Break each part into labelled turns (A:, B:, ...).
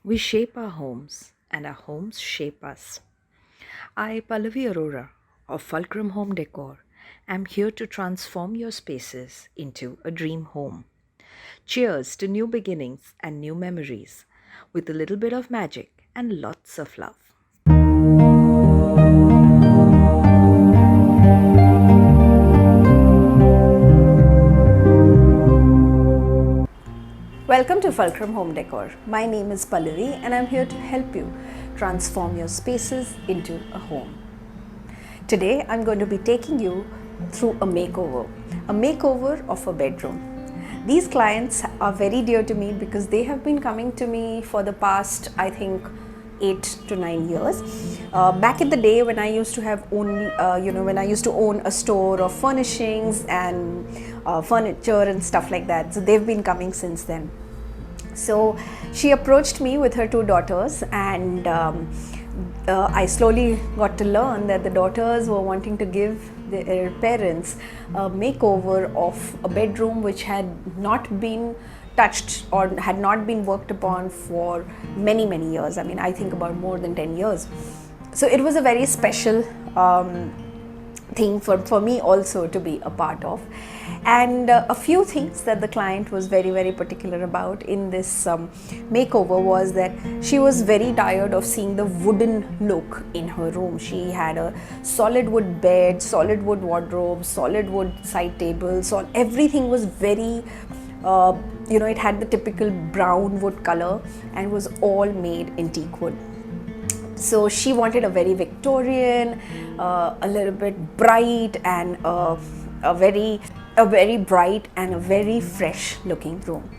A: We shape our homes, and our homes shape us. I, Pallavi Arora of Fulcrum Homedecor, am here to transform your spaces into a dream home. Cheers to new beginnings and new memories, with a little bit of magic and lots of love.
B: Welcome to Fulcrum Home Decor. My name is Pallavi and I'm here to help you transform your spaces into a home. Today I'm going to be taking you through a makeover of a bedroom. These clients are very dear to me because they have been coming to me for the past, I think, 8 to 9 years. Back in the day when I used to have only, when I used to own a store of furnishings and furniture and stuff like that. So they've been coming since then. So she approached me with her two daughters, and I slowly got to learn that the daughters were wanting to give their parents a makeover of a bedroom which had not been touched or had not been worked upon for many years. I mean, I think about more than 10 years. So it was a very special thing for me also to be a part of. And a few things that the client was very particular about in this makeover was that she was very tired of seeing the wooden look in her room. She had a solid wood bed, solid wood wardrobe, solid wood side tables, so everything was very it had the typical brown wood color and was all made in teak wood. So she wanted a very Victorian, a little bit bright, and a very bright and a very fresh looking room.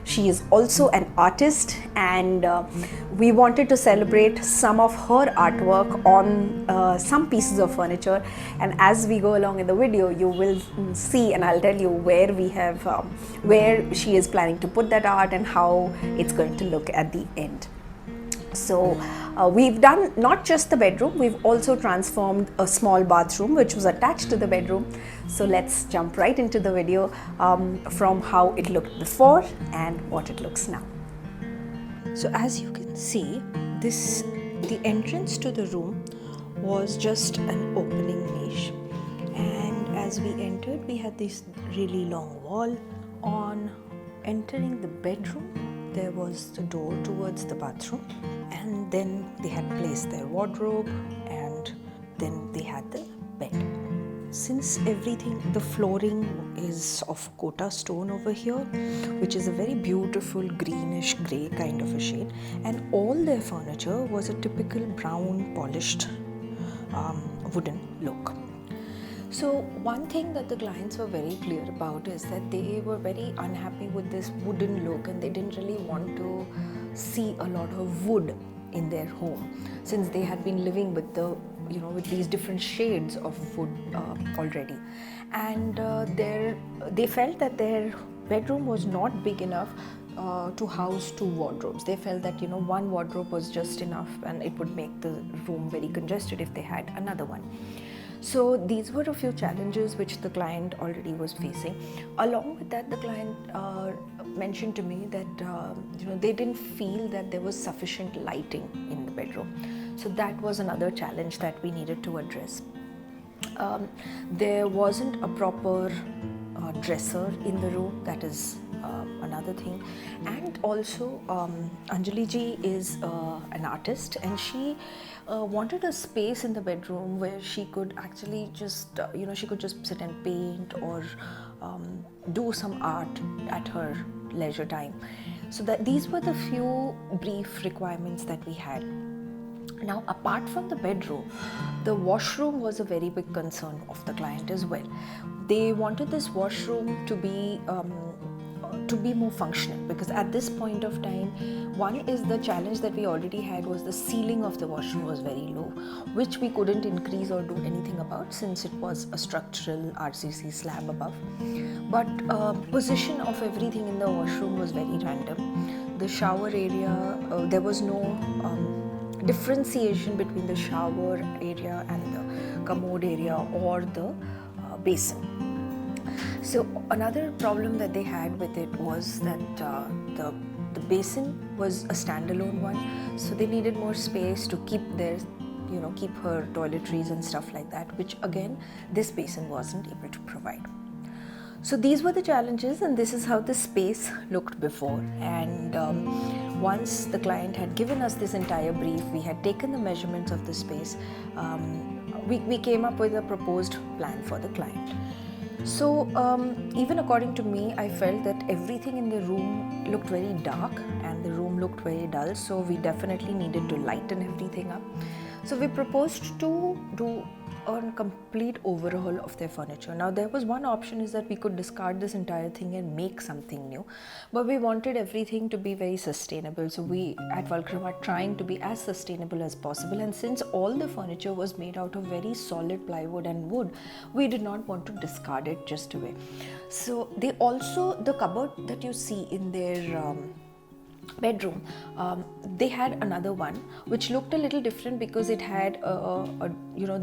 B: She is also an artist, and we wanted to celebrate some of her artwork on some pieces of furniture. And as we go along in the video, you will see, and I'll tell you where she is planning to put that art and how it's going to look at the end. So we've done not just the bedroom, we've also transformed a small bathroom which was attached to the bedroom. So let's jump right into the video from how it looked before and what it looks now.
A: So as you can see, the entrance to the room was just an opening niche, and as we entered we had this really long wall. On entering the bedroom, there was the door towards the bathroom, and then they had placed their wardrobe, and then they had the bed. Since the flooring is of Kota stone over here, which is a very beautiful greenish grey kind of a shade, and all their furniture was a typical brown polished wooden look. So one thing that the clients were very clear about is that they were very unhappy with this wooden look, and they didn't really want to see a lot of wood in their home, since they had been living with with these different shades of wood already. And they felt that their bedroom was not big enough to house two wardrobes. They felt that one wardrobe was just enough, and it would make the room very congested if they had another one. So these were a few challenges which the client already was facing. Along with that, the client mentioned to me that they didn't feel that there was sufficient lighting in the bedroom. So that was another challenge that we needed to address. There wasn't a proper dresser in the room. That is another thing. And also Anjali ji is an artist, and she wanted a space in the bedroom where she could actually just she could just sit and paint or do some art at her leisure time. So that these were the few brief requirements that we had. Now, apart from the bedroom, the washroom was a very big concern of the client as well. They wanted this washroom to be more functional, because at this point of time, one is the challenge that we already had was the ceiling of the washroom was very low, which we couldn't increase or do anything about since it was a structural RCC slab above. But position of everything in the washroom was very random. The shower area, there was no differentiation between the shower area and the commode area or the basin. So another problem that they had with it was that the the basin was a standalone one, so they needed more space to keep keep her toiletries and stuff like that, which again this basin wasn't able to provide. So these were the challenges, and this is how the space looked before. And once the client had given us this entire brief, we had taken the measurements of the space, we came up with a proposed plan for the client. So even according to me, I felt that everything in the room looked very dark and the room looked very dull, so we definitely needed to lighten everything up. So we proposed to do a complete overhaul of their furniture. Now there was one option, is that we could discard this entire thing and make something new, but we wanted everything to be very sustainable. So we at Fulcrum are trying to be as sustainable as possible, and since all the furniture was made out of very solid plywood and wood, we did not want to discard it just away. So they also, the cupboard that you see in their bedroom, they had another one which looked a little different because it had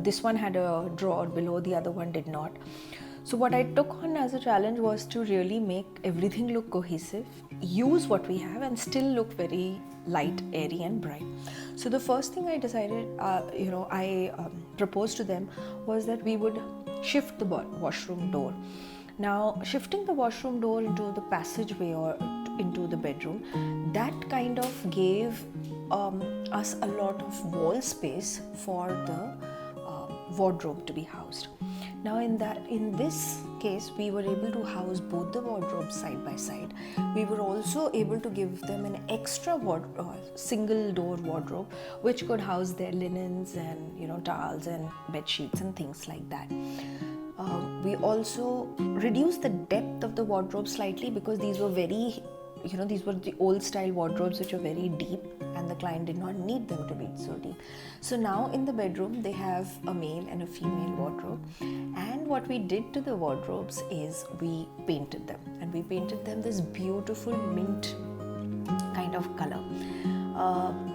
A: this one had a drawer below, the other one did not. So what I took on as a challenge was to really make everything look cohesive, use what we have and still look very light, airy and bright. So the first thing I decided, I proposed to them was that we would shift the washroom door. Now shifting the washroom door into the passageway or into the bedroom, that kind of gave us a lot of wall space for the wardrobe to be housed. Now in this case, we were able to house both the wardrobes side by side. We were also able to give them an extra single door wardrobe which could house their linens and towels and bed sheets and things like that. We also reduced the depth of the wardrobe slightly because these were these were the old style wardrobes which were very deep and the client did not need them to be so deep. So now in the bedroom they have a male and a female wardrobe, and what we did to the wardrobes is we painted them, and we painted them this beautiful mint kind of color.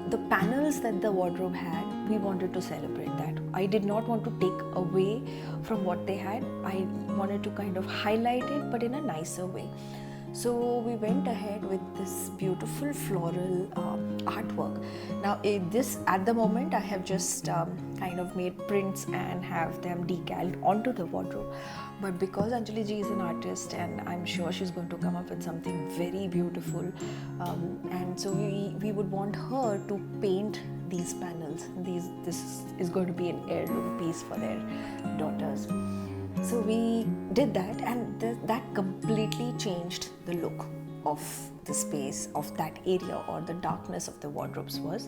A: The panels that the wardrobe had, we wanted to celebrate that. I did not want to take away from what they had. I wanted to kind of highlight it, but in a nicer way. So we went ahead with this beautiful floral artwork. Now at the moment I have just kind of made prints and have them decaled onto the wardrobe, but because Anjali ji is an artist and I'm sure she's going to come up with something very beautiful, and so we would want her to paint these panels. This is going to be an heirloom piece for their daughters. So we did that, and that completely changed the look of the space of that area, or the darkness of the wardrobes was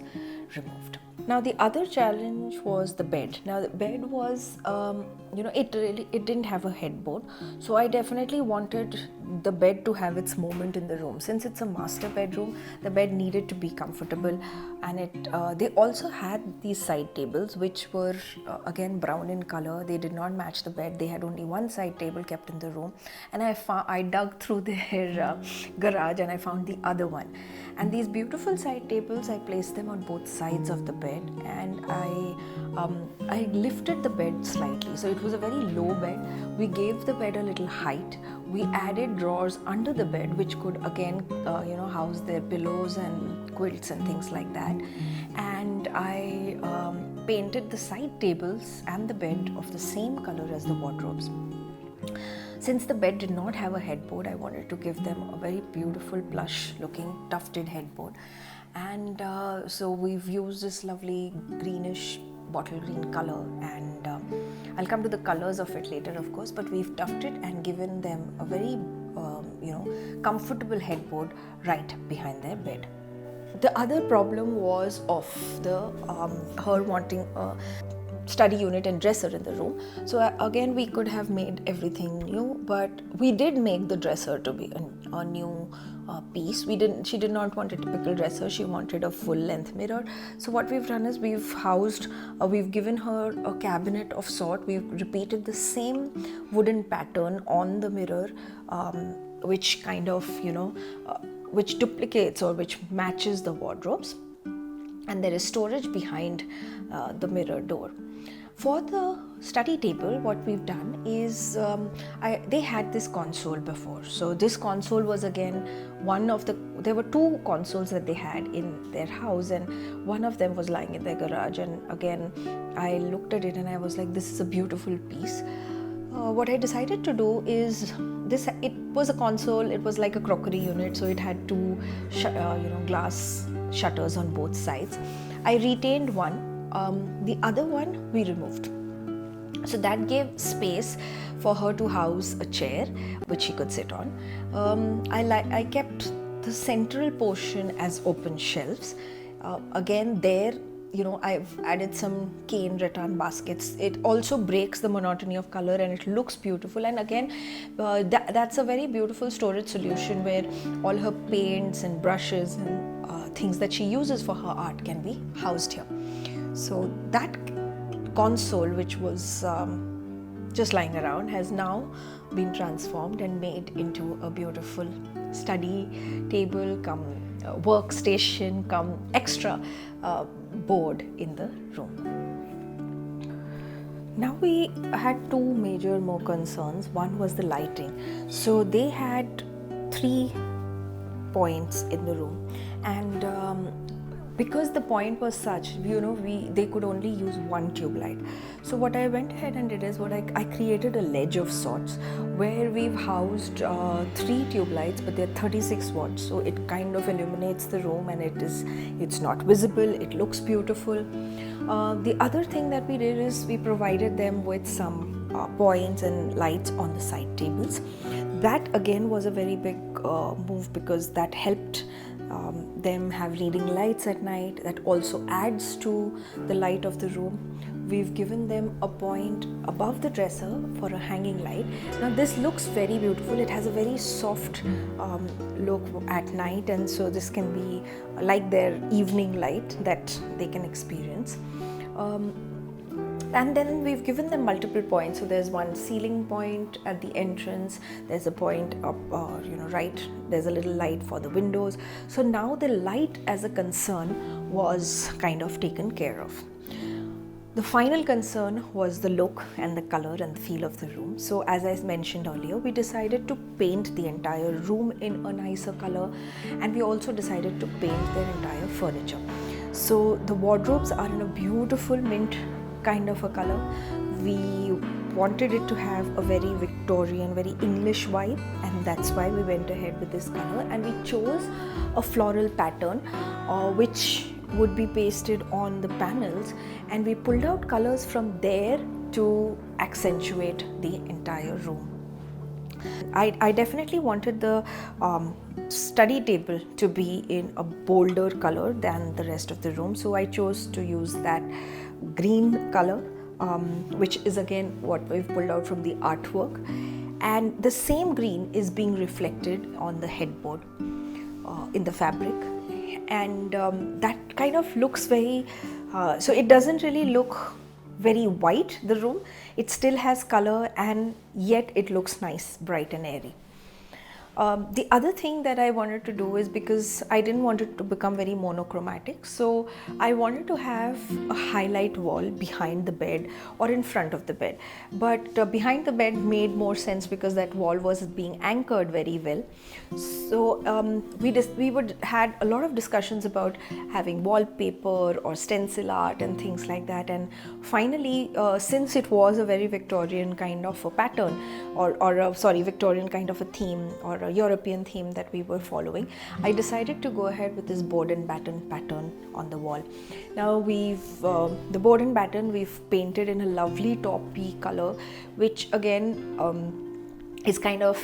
A: removed. Now the other challenge was the bed. Now the bed was, it didn't have a headboard, so I definitely wanted the bed to have its moment in the room. Since it's a master bedroom, the bed needed to be comfortable, and they also had these side tables which were again brown in color. They did not match the bed. They had only one side table kept in the room, and I dug through their garage and I found the other one. And these beautiful side tables, I placed them on both sides of the bed, and I lifted the bed slightly. So it was a very low bed. We gave the bed a little height. We added drawers under the bed which could again house their pillows and quilts and things like that. And I painted the side tables and the bed of the same color as the wardrobes. Since the bed did not have a headboard, I wanted to give them a very beautiful plush looking tufted headboard. And so we've used this lovely greenish bottle green color, and I'll come to the colors of it later of course, but we've tufted and given them a very comfortable headboard right behind their bed. The other problem was of her wanting a study unit and dresser in the room. So again, we could have made everything new, but we did make the dresser to be a new piece. She did not want a typical dresser. She wanted a full length mirror. So what we've done is we've given her a cabinet of sort. We've repeated the same wooden pattern on the mirror, which kind of which duplicates or which matches the wardrobes, and there is storage behind the mirror door. For the study table, what we've done is they had this console before. So this console was again there were two consoles that they had in their house, and one of them was lying in their garage. And again, I looked at it and I was like, this is a beautiful piece. What I decided to do is it was a console, it was like a crockery unit, so it had two glass shutters on both sides. I retained one, the other one we removed. So that gave space for her to house a chair which she could sit on. I kept the central portion as open shelves. Again, there, I've added some cane rattan baskets. It also breaks the monotony of color and it looks beautiful. And again, that's a very beautiful storage solution where all her paints and brushes and things that she uses for her art can be housed here. So that console, which was just lying around, has now been transformed and made into a beautiful study table come workstation come extra board in the room. Now we had two major more concerns. One was the lighting. So they had 3 points in the room, and because the point was such, they could only use one tube light. So what I went ahead and did is I created a ledge of sorts where we've housed 3 tube lights, but they're 36 watts. So it kind of illuminates the room and it's not visible, it looks beautiful. The other thing that we did is we provided them with some points and lights on the side tables. That again was a very big move because that helped them have reading lights at night. That also adds to the light of the room. We've given them a point above the dresser for a hanging light. Now this looks very beautiful. It has a very soft look at night, and so this can be like their evening light that they can experience. And then we've given them multiple points. So there's one ceiling point at the entrance, there's a point up right, there's a little light for the windows. So now the light as a concern was kind of taken care of. The final concern was the look and the color and the feel of the room. So as I mentioned earlier, we decided to paint the entire room in a nicer color, and we also decided to paint their entire furniture. So the wardrobes are in a beautiful mint kind of a color. We wanted it to have a very Victorian, very English vibe, and that's why we went ahead with this color. And we chose a floral pattern which would be pasted on the panels, and we pulled out colors from there to accentuate the entire room. I definitely wanted the study table to be in a bolder color than the rest of the room, so I chose to use that green color, which is again what we've pulled out from the artwork, and the same green is being reflected on the headboard in the fabric, and that kind of looks very so it doesn't really look very white, the room. It still has color and yet it looks nice, bright and airy. The other thing that I wanted to do is, because I didn't want it to become very monochromatic, so I wanted to have a highlight wall behind the bed or in front of the bed. But behind the bed made more sense because that wall was being anchored very well. So we had a lot of discussions about having wallpaper or stencil art and things like that. And finally, since it was a very Victorian kind of a pattern, Victorian kind of a theme or a European theme that we were following, I decided to go ahead with this board and batten pattern on the wall. Now the board and batten we've painted in a lovely taupey color, which again is kind of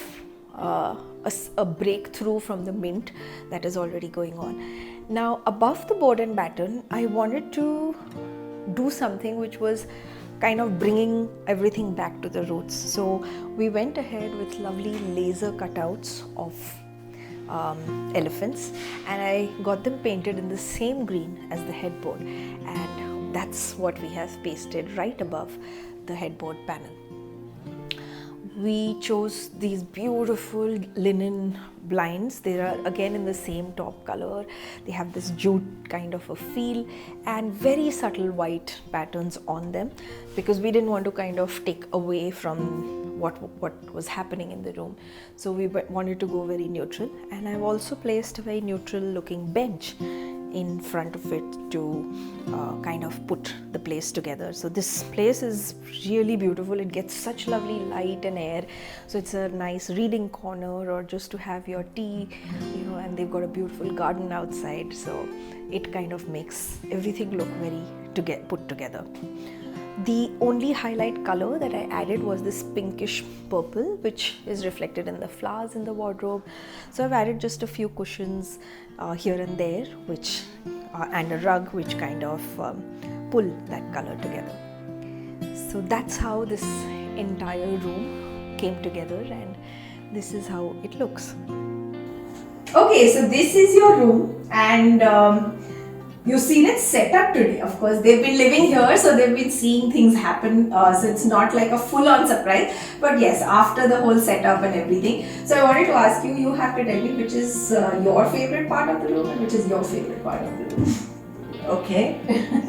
A: a breakthrough from the mint that is already going on. Now above the board and batten, I wanted to do something which was kind of bringing everything back to the roots. So we went ahead with lovely laser cutouts of elephants, and I got them painted in the same green as the headboard, and that's what we have pasted right above the headboard panel. We chose these beautiful linen blinds. They are again in the same top color. They have this jute kind of a feel and very subtle white patterns on them, because we didn't want to kind of take away from what was happening in the room. So we wanted to go very neutral, and I've also placed a very neutral looking bench in front of it to kind of put the place together. So this place is really beautiful. It gets such lovely light and air, so it's a nice reading corner or just to have your tea, you know, and they've got a beautiful garden outside, so it kind of makes everything look very put together. The only highlight color that I added was this pinkish purple, which is reflected in the flowers in the wardrobe. So I've added just a few cushions here and there, which and a rug which kind of pull that color together. So that's how this entire room came together, and this is how it looks.
B: Okay, so this is your room, and you've seen it set up today. Of course, they've been living here, so they've been seeing things happen. So it's not like a full-on surprise. But yes, after the whole setup and everything. So I wanted to ask you, you have to tell me which is your favorite part of the room and which is your favorite part of the room.
C: Okay,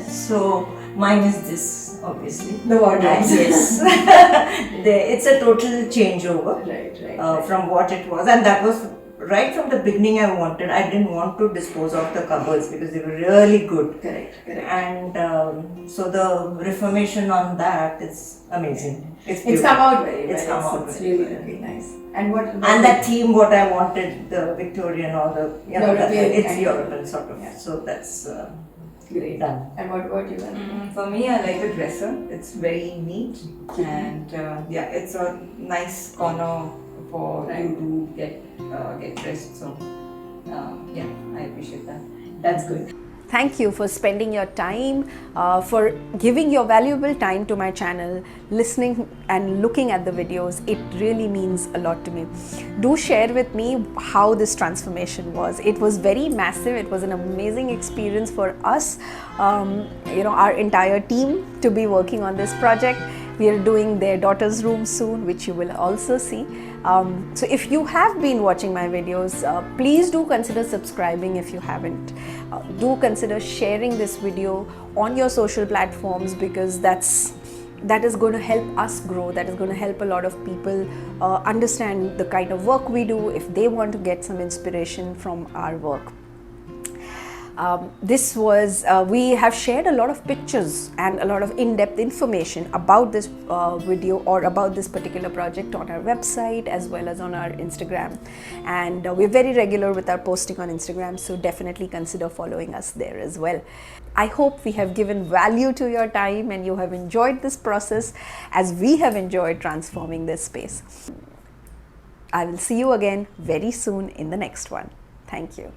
C: so mine is this, obviously.
B: The wardrobe.
C: Yes. It's a total changeover
B: Right.
C: from what it was, and that was right from the beginning. I didn't want to dispose of the cupboards because they were really good.
B: Correct.
C: And so the reformation on that is amazing.
B: It's come out very well.
C: It's come out
B: It's
C: very
B: really,
C: well.
B: really nice. And
C: And that theme, what I wanted, the Victorian or the
B: European
C: it's
B: kind of.
C: European sort of.
B: Yeah.
C: So that's
B: great.
C: done.
B: And what about you? Anna?
D: For me, I like the dresser. It's very neat, and it's a nice corner for you to get dressed. So I appreciate that.
B: That's good. Thank you for spending your time, for giving your valuable time to my channel, listening and looking at the videos. It really means a lot to me. Do share with me how this transformation was. It was very massive. It was an amazing experience for us, our entire team to be working on this project. We are doing their daughter's room soon, which you will also see. So if you have been watching my videos, please do consider subscribing if you haven't. Do consider sharing this video on your social platforms, because that is going to help us grow. That is going to help a lot of people understand the kind of work we do if they want to get some inspiration from our work. We have shared a lot of pictures and a lot of in-depth information about this video or about this particular project on our website as well as on our Instagram, and we're very regular with our posting on Instagram, so definitely consider following us there as well. I hope we have given value to your time and you have enjoyed this process as we have enjoyed transforming this space. I will see you again very soon in the next one. Thank you.